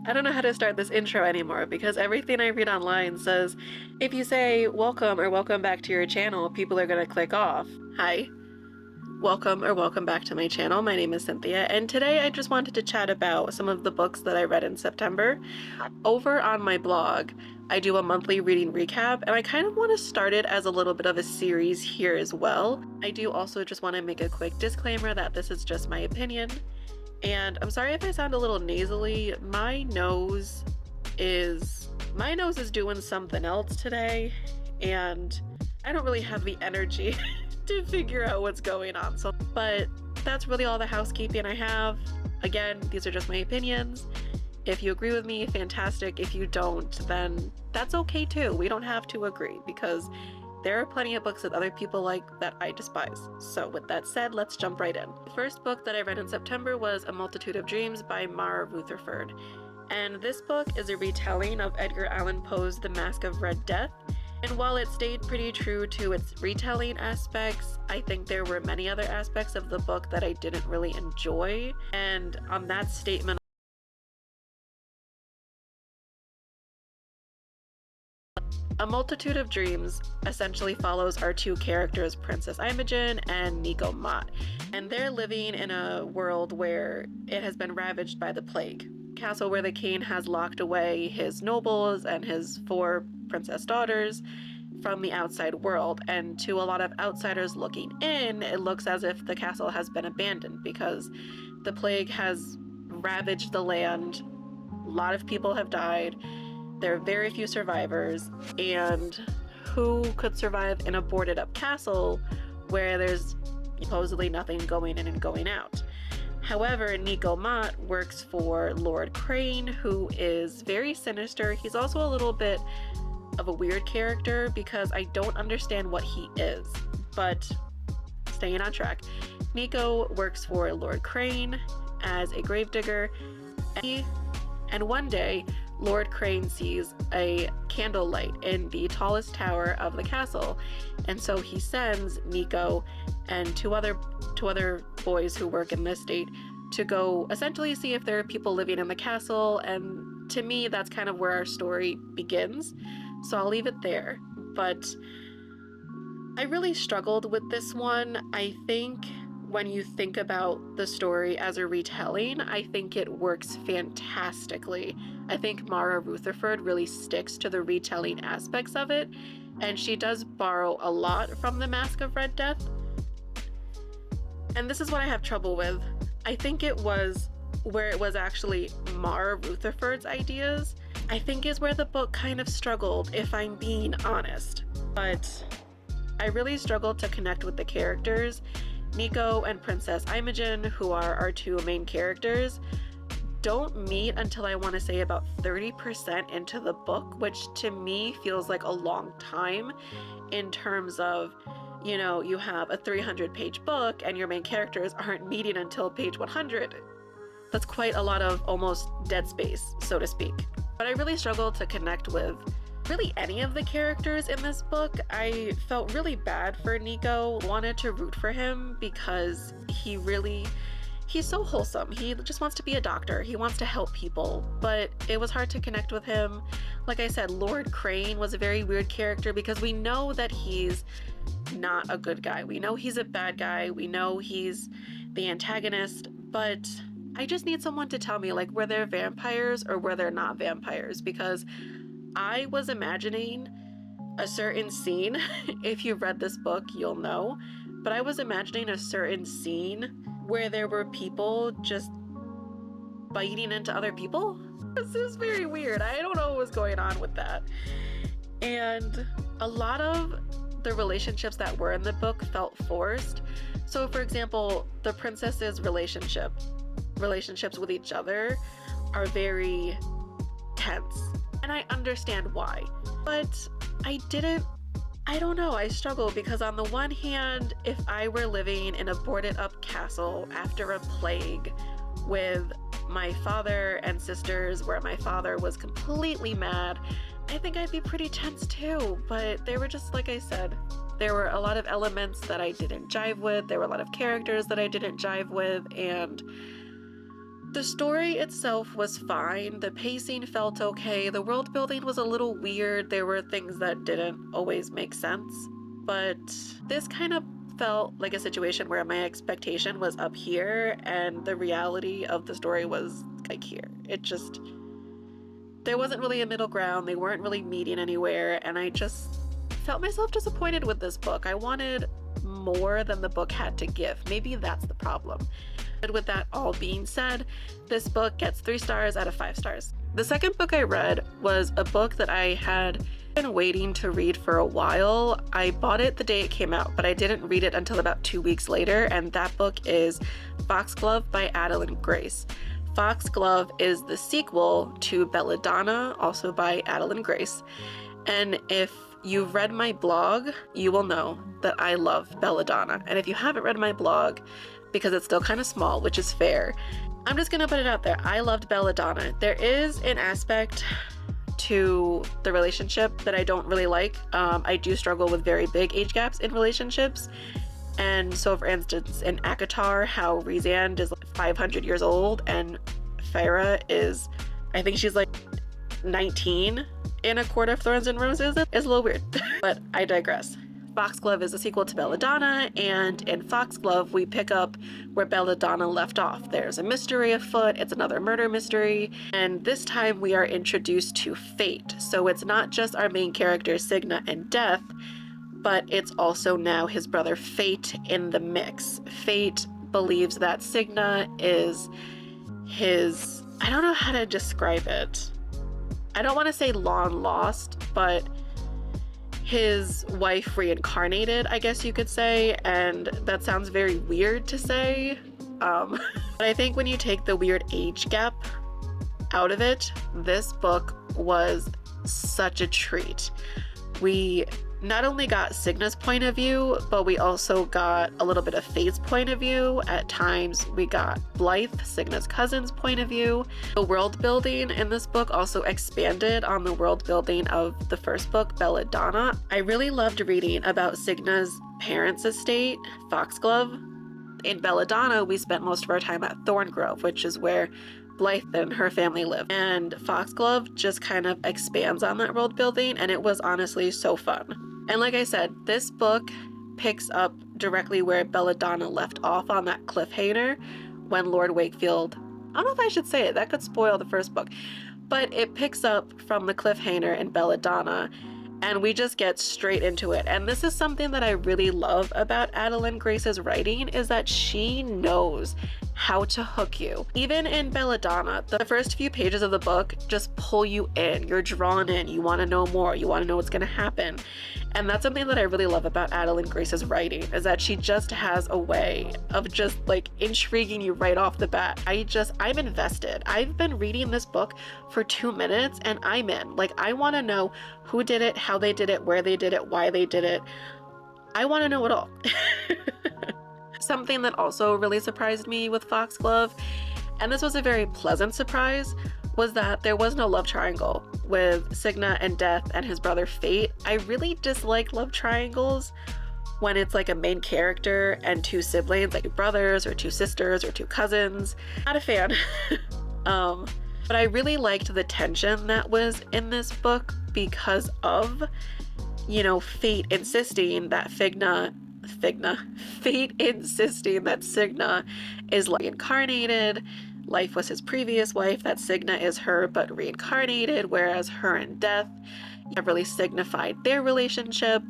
I don't know how to start this intro anymore because everything I read online says if you say welcome or welcome back to your channel, people are going to click off. Hi, welcome or welcome back to my channel. My name is Cynthia, and today I just wanted to chat about some of the books that I read in September. Over on my blog, I do a monthly reading recap, and I kind of want to start it as a little bit of a series here as well. I do also just want to make a quick disclaimer that this is just my opinion. And I'm sorry if I sound a little nasally. My nose is doing something else today, and I don't really have the energy to figure out what's going on. But that's really all the housekeeping I have. Again, these are just my opinions. If you agree with me, fantastic. If you don't, then that's okay too. We don't have to agree because there are plenty of books that other people like that I despise. So with that said, let's jump right in. The first book that I read in September was A Multitude of Dreams by Mara Rutherford. And this book is a retelling of Edgar Allan Poe's The Masque of Red Death. And while it stayed pretty true to its retelling aspects, I think there were many other aspects of the book that I didn't really enjoy. And on that statement, A Multitude of Dreams essentially follows our two characters, Princess Imogen and Nico Mott, and they're living in a world where it has been ravaged by the plague. Castle where the king has locked away his nobles and his 4 princess daughters from the outside world, and to a lot of outsiders looking in, it looks as if the castle has been abandoned because the plague has ravaged the land. A lot of people have died. There are very few survivors, and who could survive in a boarded up castle where there's supposedly nothing going in and going out? However, Nico Mott works for Lord Crane, who is very sinister. He's also a little bit of a weird character because I don't understand what he is, but staying on track. Nico works for Lord Crane as a gravedigger, and one day Lord Crane sees a candlelight in the tallest tower of the castle, and so he sends Nico and two other boys who work in the estate to go essentially see if there are people living in the castle, and to me that's kind of where our story begins, so I'll leave it there. But I really struggled with this one. I think when you think about the story as a retelling, I think it works fantastically. I think Mara Rutherford really sticks to the retelling aspects of it, and she does borrow a lot from The Masque of Red Death. And this is what I have trouble with. I think it was where it was actually Mara Rutherford's ideas, I think is where the book kind of struggled, if I'm being honest. But I really struggled to connect with the characters. Nico and Princess Imogen, who are our 2 main characters, don't meet until I want to say about 30% into the book, which to me feels like a long time in terms of, you know, you have a 300-page book and your main characters aren't meeting until page 100. That's quite a lot of almost dead space, so to speak. But I really struggled to connect with really any of the characters in this book. I felt really bad for Nico, wanted to root for him because he's so wholesome. He just wants to be a doctor. He wants to help people, but it was hard to connect with him. Like I said, Lord Crane was a very weird character because we know that he's not a good guy. We know he's a bad guy. We know he's the antagonist, but I just need someone to tell me, like, were there vampires or were there not vampires? Because I was imagining a certain scene. If you've read this book, you'll know. But I was imagining a certain scene where there were people just biting into other people. This is very weird. I don't know what was going on with that. And a lot of the relationships that were in the book felt forced. So for example, the princesses' relationships with each other are very tense. And I understand why, but I don't know, I struggle because on the one hand, if I were living in a boarded up castle after a plague with my father and sisters where my father was completely mad, I think I'd be pretty tense too. But they were just, like I said, there were a lot of elements that I didn't jive with, there were a lot of characters that I didn't jive with, and The story itself was fine. The pacing felt okay. The world building was a little weird. There were things that didn't always make sense. But this kind of felt like a situation where my expectation was up here and the reality of the story was like here. There wasn't really a middle ground. They weren't really meeting anywhere. And I just felt myself disappointed with this book. I wanted more than the book had to give. Maybe that's the problem. But with that all being said, this book gets 3 stars out of 5 stars. The second book I read was a book that I had been waiting to read for a while. I bought it the day it came out, but I didn't read it until about 2 weeks later, and that book is Foxglove by Adeline Grace. Foxglove is the sequel to Belladonna, also by Adeline Grace. And if you've read my blog, you will know that I love Belladonna. And if you haven't read my blog, because it's still kind of small, which is fair, I'm just gonna put it out there. I loved Belladonna. There is an aspect to the relationship that I don't really like. I do struggle with very big age gaps in relationships. And so, for instance, in ACOTAR, how Rhysand is like 500 years old and Feyre is, I think she's like 19 in A Court of Thorns and Roses is a little weird, but I digress. Foxglove is a sequel to Belladonna, and in Foxglove, we pick up where Belladonna left off. There's a mystery afoot, it's another murder mystery, and this time we are introduced to fate. So it's not just our main characters, Signa and Death, but it's also now his brother Fate in the mix. Fate believes that Signa is his, I don't know how to describe it. I don't want to say long lost, but his wife reincarnated, I guess you could say, and that sounds very weird to say. But I think when you take the weird age gap out of it, this book was such a treat. We not only got Signa's point of view, but we also got a little bit of Fate's point of view. At times, we got Blythe, Signa's cousin's point of view. The world building in this book also expanded on the world building of the first book, Belladonna. I really loved reading about Signa's parents' estate, Foxglove. In Belladonna, we spent most of our time at Thorngrove, which is where Blythe and her family live. And Foxglove just kind of expands on that world building, and it was honestly so fun. And like I said, this book picks up directly where Belladonna left off on that cliffhanger when Lord Wakefield, I don't know if I should say it, that could spoil the first book, but it picks up from the cliffhanger in Belladonna, and we just get straight into it. And this is something that I really love about Adeline Grace's writing, is that she knows how to hook you. Even in Belladonna, the first few pages of the book just pull you in. You're drawn in. You want to know more. You want to know what's going to happen. And that's something that I really love about Adeline Grace's writing, is that she just has a way of just like intriguing you right off the bat. I'm invested. I've been reading this book for 2 minutes and I'm in. Like, I want to know who did it, how they did it, where they did it, why they did it. I want to know it all. Something that also really surprised me with Foxglove, and this was a very pleasant surprise, was that there was no love triangle with Signa and Death and his brother Fate. I really dislike love triangles when it's like a main character and 2 siblings, like brothers or 2 sisters or 2 cousins. Not a fan. But I really liked the tension that was in this book because of, Fate insisting that Fate insisting that Signa is reincarnated. Life was his previous wife, that Signa is her but reincarnated, whereas her and Death have really signified their relationship.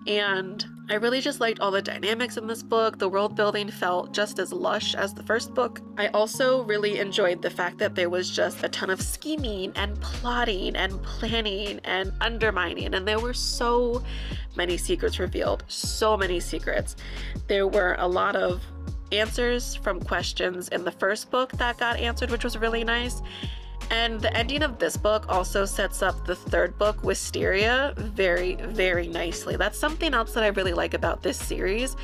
And I really just liked all the dynamics in this book. The world building felt just as lush as the first book. I also really enjoyed the fact that there was just a ton of scheming and plotting and planning and undermining, and there were so many secrets revealed, so many secrets. There were a lot of answers from questions in the first book that got answered, which was really nice. And the ending of this book also sets up the third book, Wisteria, very, very nicely. That's something else that I really like about this series.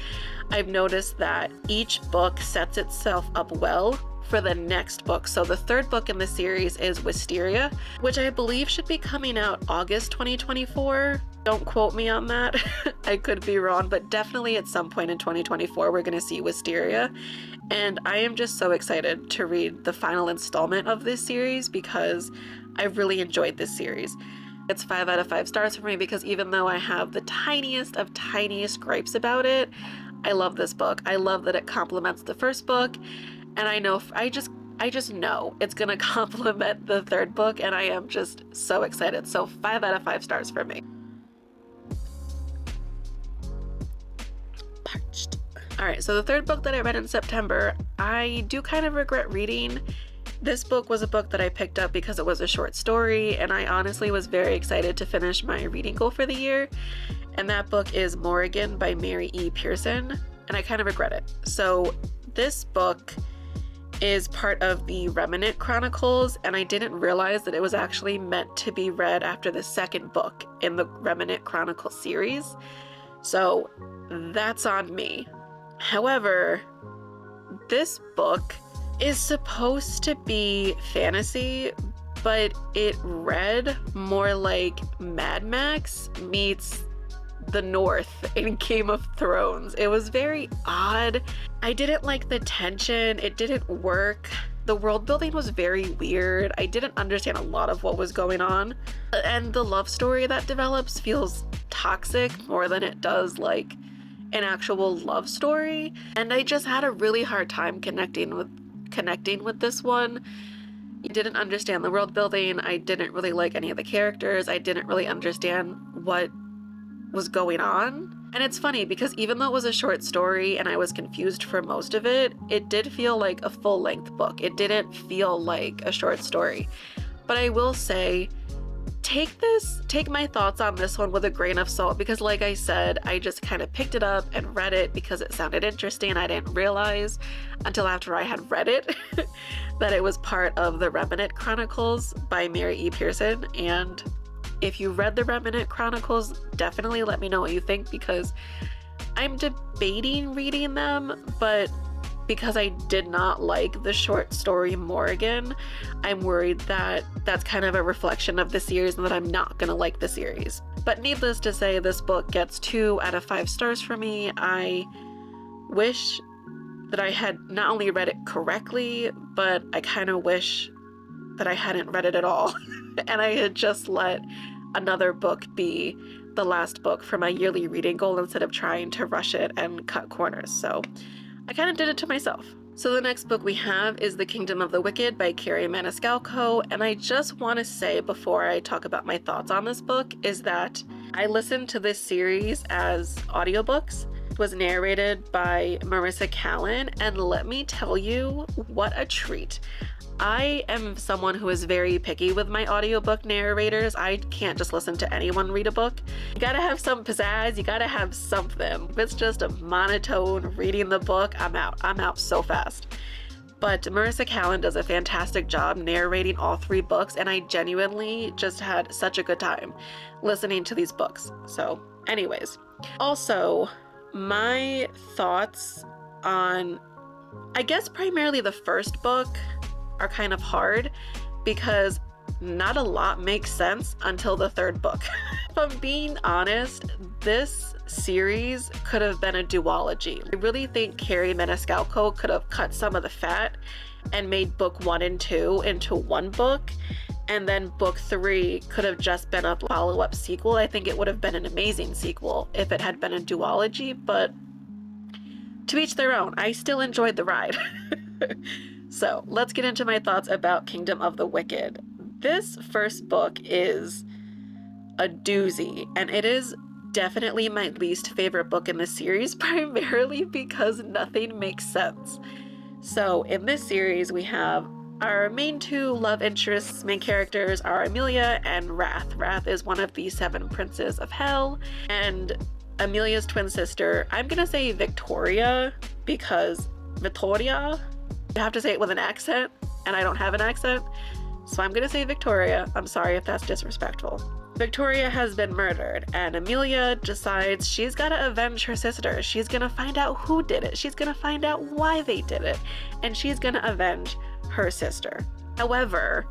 I've noticed that each book sets itself up well for the next book. So the third book in the series is Wisteria, which I believe should be coming out August 2024. Don't quote me on that. I could be wrong, but definitely at some point in 2024 we're going to see Wisteria. And I am just so excited to read the final installment of this series because I really enjoyed this series. It's 5 out of 5 stars for me because even though I have the tiniest of tiniest gripes about it, I love this book. I love that it complements the first book, and I know I just know it's gonna complement the third book, and I am just so excited. So 5 out of 5 stars for me. Parched. All right, so the third book that I read in September, I do kind of regret reading. This book was a book that I picked up because it was a short story, and I honestly was very excited to finish my reading goal for the year. And that book is Morrigan by Mary E. Pearson, and I kind of regret it. So this book is part of the Remnant Chronicles, and I didn't realize that it was actually meant to be read after the second book in the Remnant Chronicles series. So that's on me. However, this book is supposed to be fantasy, but it read more like Mad Max meets the North in Game of Thrones. It was very odd. I didn't like the tension. It didn't work. The world building was very weird. I didn't understand a lot of what was going on. And the love story that develops feels toxic more than it does like an actual love story. And I just had a really hard time connecting with this one. I didn't understand the world building. I didn't really like any of the characters. I didn't really understand what was going on. And it's funny because even though it was a short story and I was confused for most of it, it did feel like a full-length book. It didn't feel like a short story. But I will say, take my thoughts on this one with a grain of salt, because like I said, I just kind of picked it up and read it because it sounded interesting. I didn't realize until after I had read it that it was part of the Remnant Chronicles by Mary E. Pearson. And if you read the Remnant Chronicles, definitely let me know what you think, because I'm debating reading them, but because I did not like the short story Morrigan, I'm worried that that's kind of a reflection of the series and that I'm not gonna like the series. But needless to say, this book gets 2 out of 5 stars for me. I wish that I had not only read it correctly, but I kind of wish that I hadn't read it at all and I had just let another book be the last book for my yearly reading goal instead of trying to rush it and cut corners. So I kind of did it to myself. So the next book we have is The Kingdom of the Wicked by Carrie Maniscalco, and I just want to say before I talk about my thoughts on this book is that I listened to this series as audiobooks. It was narrated by Marissa Callan, and let me tell you, what a treat. I am someone who is very picky with my audiobook narrators. I can't just listen to anyone read a book. You gotta have some pizzazz, you gotta have something. If it's just a monotone reading the book, I'm out so fast. But Marissa Callan does a fantastic job narrating all 3 books, and I genuinely just had such a good time listening to these books. So anyways, also my thoughts on, I guess primarily the first book, are kind of hard because not a lot makes sense until the third book. If I'm being honest, this series could have been a duology. I really think Carrie Maniscalco could have cut some of the fat and made book 1 and 2 into one book, and then book 3 could have just been a follow-up sequel. I think it would have been an amazing sequel if it had been a duology, but to each their own. I still enjoyed the ride. So let's get into my thoughts about Kingdom of the Wicked. This first book is a doozy, and it is definitely my least favorite book in the series, primarily because nothing makes sense. So in this series, we have our main 2 love interests, main characters are Amelia and Wrath. Wrath is one of the 7 princes of hell, and Amelia's twin sister, I'm gonna say Victoria, because Victoria, you have to say it with an accent, and I don't have an accent, so I'm gonna say Victoria. I'm sorry if that's disrespectful. Victoria has been murdered, and Amelia decides she's gotta avenge her sister. She's gonna find out who did it. She's gonna find out why they did it, and she's gonna avenge her sister. However,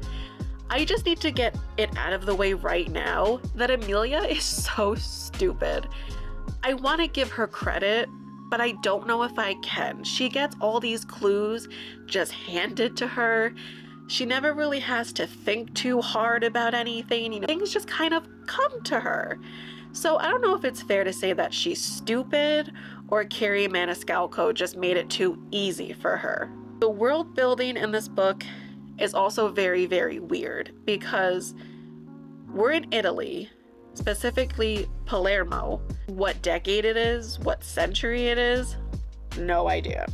I just need to get it out of the way right now that Amelia is so stupid. I want to give her credit, but I don't know if I can. She gets all these clues just handed to her. She never really has to think too hard about anything. You know, things just kind of come to her. So I don't know if it's fair to say that she's stupid or Carrie Maniscalco just made it too easy for her. The world building in this book is also very, very weird because we're in Italy, specifically Palermo. What decade it is, what century it is, no idea.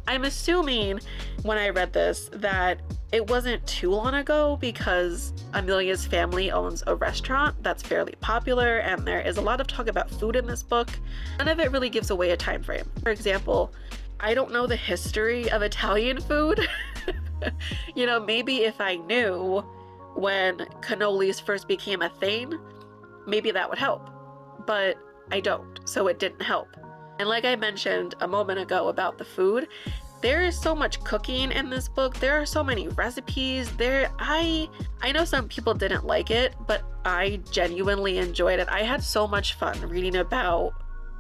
I'm assuming when I read this that it wasn't too long ago because Amelia's family owns a restaurant that's fairly popular and there is a lot of talk about food in this book. None of it really gives away a time frame. For example, I don't know the history of Italian food. You know, maybe if I knew when cannolis first became a thing, maybe that would help. But I don't, so it didn't help. And like I mentioned a moment ago about the food, there is so much cooking in this book. There are so many recipes. I know some people didn't like it, but I genuinely enjoyed it. I had so much fun reading about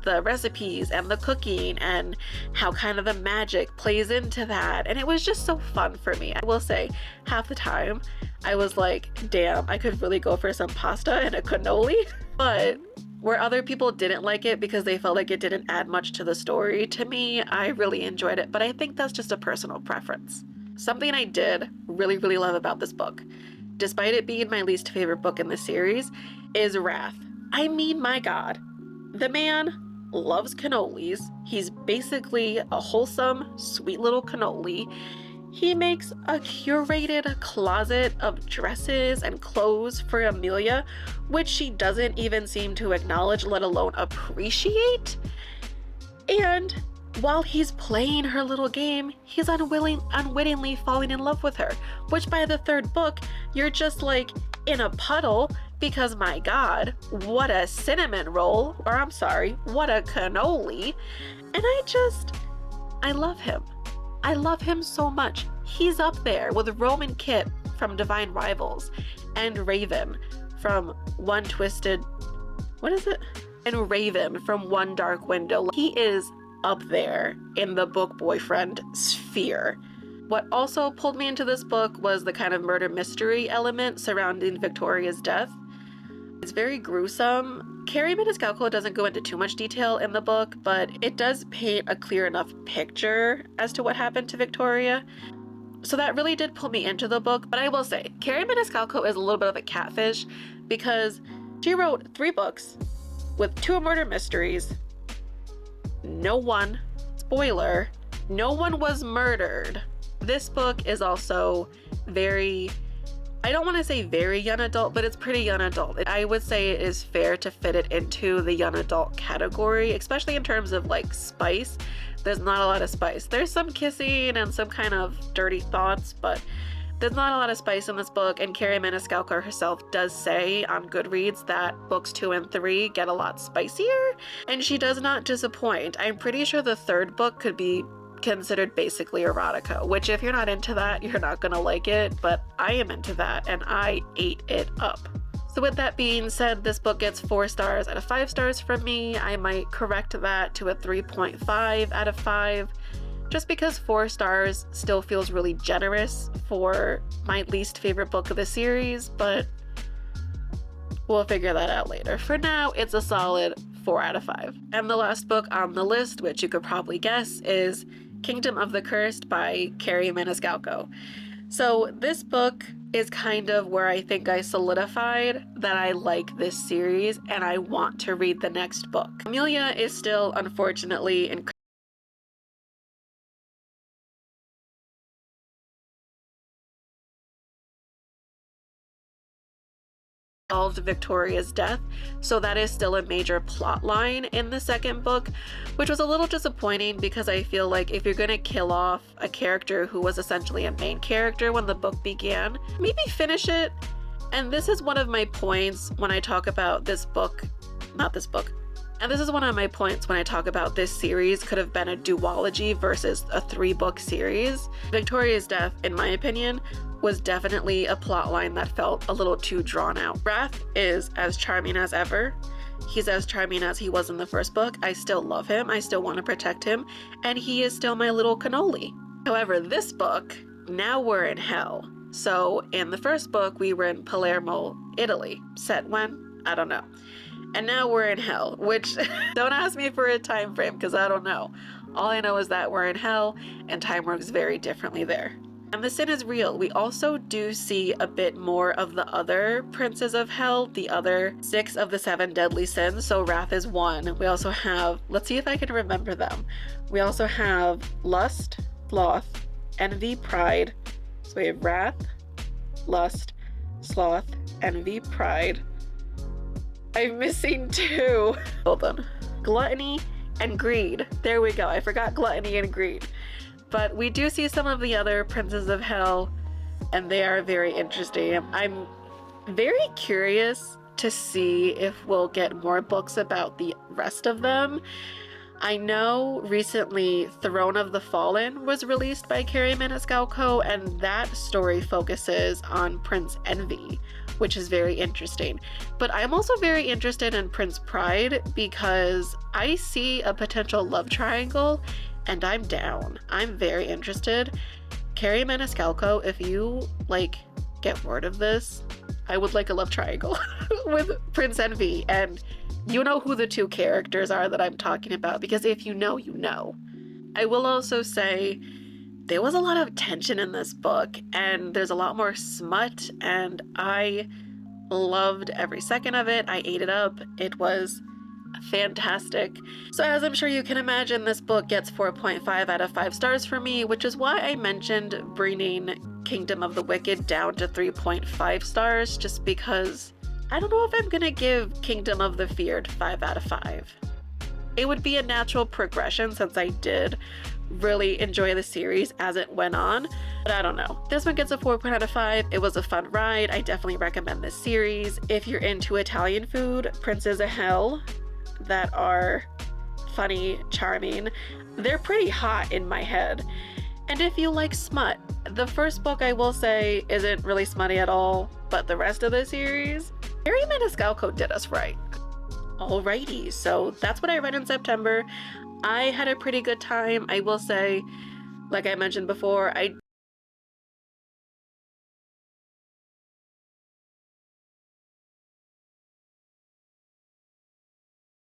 the recipes and the cooking and how kind of the magic plays into that. And it was just so fun for me. I will say half the time I was like, damn, I could really go for some pasta and a cannoli. But where other people didn't like it because they felt like it didn't add much to the story, to me, I really enjoyed it. But I think that's just a personal preference. Something I did really, really love about this book, despite it being my least favorite book in the series, is Wrath. I mean, my God, the man loves cannolis. He's basically a wholesome, sweet little cannoli. He makes a curated closet of dresses and clothes for Amelia, which she doesn't even seem to acknowledge, let alone appreciate. And while he's playing her little game, he's unwittingly falling in love with her, which by the third book, you're just like in a puddle because my God, what a cinnamon roll, or I'm sorry, what a cannoli. And I love him. I love him so much. He's up there with Roman Kit from Divine Rivals and Raven from One Twisted, what is it? And Raven from One Dark Window. He is up there in the book boyfriend sphere. What also pulled me into this book was the kind of murder mystery element surrounding Victoria's death. It's very gruesome. Carrie Maniscalco doesn't go into too much detail in the book, but it does paint a clear enough picture as to what happened to Victoria. So that really did pull me into the book. But I will say, Carrie Maniscalco is a little bit of a catfish because she wrote 3 books with 2 murder mysteries. No one, spoiler, no one was murdered. This book is also very, I don't want to say very young adult, but it's pretty young adult. I would say it is fair to fit it into the young adult category, especially in terms of like spice. There's not a lot of spice. There's some kissing and some kind of dirty thoughts, but there's not a lot of spice in this book. And Carrie Maniscalco herself does say on Goodreads that books 2 and 3 get a lot spicier, and she does not disappoint. I'm pretty sure the 3rd book could be considered basically erotica, which if you're not into that, you're not gonna like it, but I am into that and I ate it up. So with that being said, this book gets 4 stars out of 5 stars from me. I might correct that to a 3.5 out of 5, just because 4 stars still feels really generous for my least favorite book of the series, but we'll figure that out later. For now, it's a solid 4 out of 5. And the last book on the list, which you could probably guess, is Kingdom of the Cursed by Carrie Maniscalco. So this book is kind of where I think I solidified that I like this series and I want to read the next book. Amelia is still, unfortunately, solved Victoria's death, so that is still a major plot line in the 2nd book, which was a little disappointing because I feel like if you're gonna kill off a character who was essentially a main character when the book began, maybe finish it And this is one of my points when I talk about this book, not this book. And this is one of my points when I talk about this series could have been a duology versus a 3-book series. Victoria's death, in my opinion, was definitely a plotline that felt a little too drawn out. Wrath is as charming as ever. He's as charming as he was in the first book. I still love him. I still want to protect him. And he is still my little cannoli. However, this book, now we're in hell. So in the first book, we were in Palermo, Italy. Set when? I don't know. And now we're in hell, which don't ask me for a time frame because I don't know. All I know is that we're in hell and time works very differently there. And the sin is real. We also do see a bit more of the other princes of hell, the other 6 of the 7 deadly sins. So wrath is one. We also have, let's see if I can remember them. We also have lust, sloth, envy, pride. So we have wrath, lust, sloth, envy, pride. I'm missing 2. Hold on. Gluttony and greed. There we go. I forgot gluttony and greed. But we do see some of the other princes of hell, and they are very interesting. I'm very curious to see if we'll get more books about the rest of them. I know recently Throne of the Fallen was released by Carrie Maniscalco, and that story focuses on Prince Envy, which is very interesting. But I'm also very interested in Prince Pride because I see a potential love triangle and I'm down. I'm very interested. Carrie Maniscalco, if you get word of this, I would like a love triangle with Prince Envy, and you know who the 2 characters are that I'm talking about, because if you know, you know. I will also say there was a lot of tension in this book, and there's a lot more smut, and I loved every second of it. I ate it up. It was fantastic. So as I'm sure you can imagine, this book gets 4.5 out of 5 stars for me, which is why I mentioned bringing Kingdom of the Wicked down to 3.5 stars, just because I don't know if I'm gonna give Kingdom of the Feared 5 out of 5. It would be a natural progression since I did really enjoy the series as it went on, but I don't know. This one gets a 4 out of 5. It was a fun ride. I definitely recommend this series. If you're into Italian food, Princes of Hell that are funny, charming, they're pretty hot in my head. And if you like smut, the first book I will say isn't really smutty at all, but the rest of the series, Carrie Maniscalco did us right. Alrighty, so that's what I read in September. I had a pretty good time. I will say, like I mentioned before,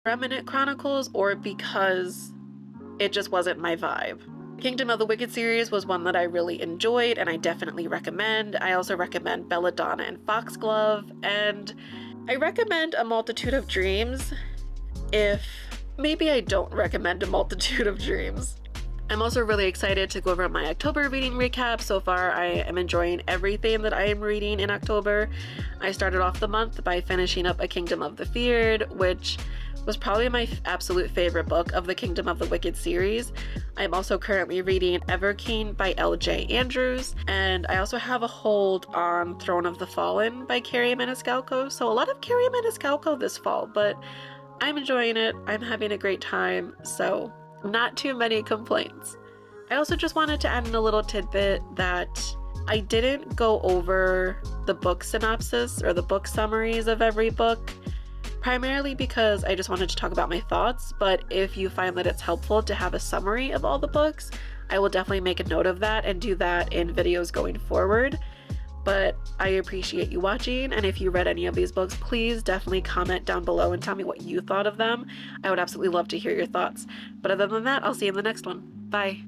Remnant Chronicles, or because it just wasn't my vibe. Kingdom of the Wicked series was one that I really enjoyed and I definitely recommend. I also recommend Belladonna and Foxglove, and I recommend A Multitude of Dreams if maybe I don't recommend A Multitude of Dreams. I'm also really excited to go over my October reading recap. So far, I am enjoying everything that I am reading in October. I started off the month by finishing up A Kingdom of the Feared, which was probably my absolute favorite book of the Kingdom of the Wicked series. I'm also currently reading Everkeen by L.J. Andrews, and I also have a hold on Throne of the Fallen by Carrie Maniscalco. So a lot of Carrie Maniscalco this fall, but I'm enjoying it. I'm having a great time, so not too many complaints. I also just wanted to add in a little tidbit that I didn't go over the book synopsis or the book summaries of every book, primarily because I just wanted to talk about my thoughts, but if you find that it's helpful to have a summary of all the books, I will definitely make a note of that and do that in videos going forward. But I appreciate you watching, and if you read any of these books, please definitely comment down below and tell me what you thought of them. I would absolutely love to hear your thoughts. But other than that, I'll see you in the next one. Bye.